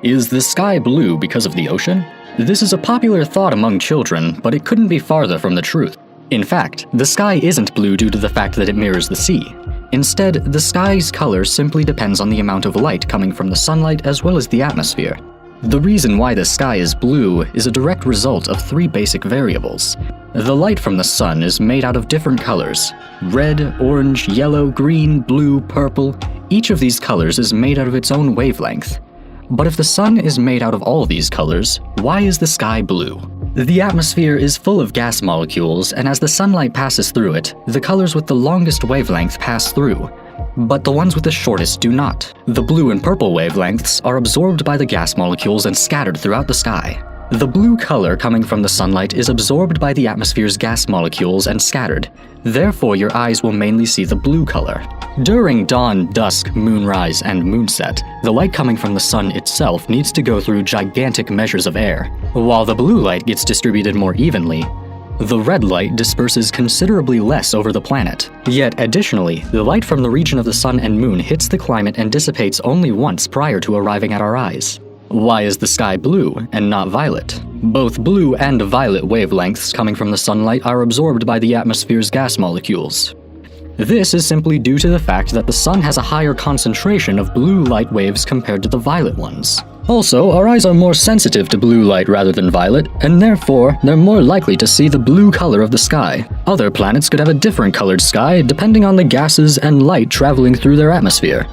Is the sky blue because of the ocean? This is a popular thought among children, but it couldn't be farther from the truth. In fact, the sky isn't blue due to the fact that it mirrors the sea. Instead, the sky's color simply depends on the amount of light coming from the sunlight as well as the atmosphere. The reason why the sky is blue is a direct result of three basic variables. The light from the sun is made out of different colors: red, orange, yellow, green, blue, purple. Each of these colors is made out of its own wavelength. But if the sun is made out of all these colors, why is the sky blue? The atmosphere is full of gas molecules, and as the sunlight passes through it, the colors with the longest wavelength pass through, but the ones with the shortest do not. The blue and purple wavelengths are absorbed by the gas molecules and scattered throughout the sky. The blue color coming from the sunlight is absorbed by the atmosphere's gas molecules and scattered. Therefore, your eyes will mainly see the blue color. During dawn, dusk, moonrise, and moonset, the light coming from the sun itself needs to go through gigantic measures of air. While the blue light gets distributed more evenly, the red light disperses considerably less over the planet. Yet, additionally, the light from the region of the sun and moon hits the climate and dissipates only once prior to arriving at our eyes. Why is the sky blue and not violet? Both blue and violet wavelengths coming from the sunlight are absorbed by the atmosphere's gas molecules. This is simply due to the fact that the sun has a higher concentration of blue light waves compared to the violet ones. Also, our eyes are more sensitive to blue light rather than violet, and therefore, they're more likely to see the blue color of the sky. Other planets could have a different colored sky depending on the gases and light traveling through their atmosphere.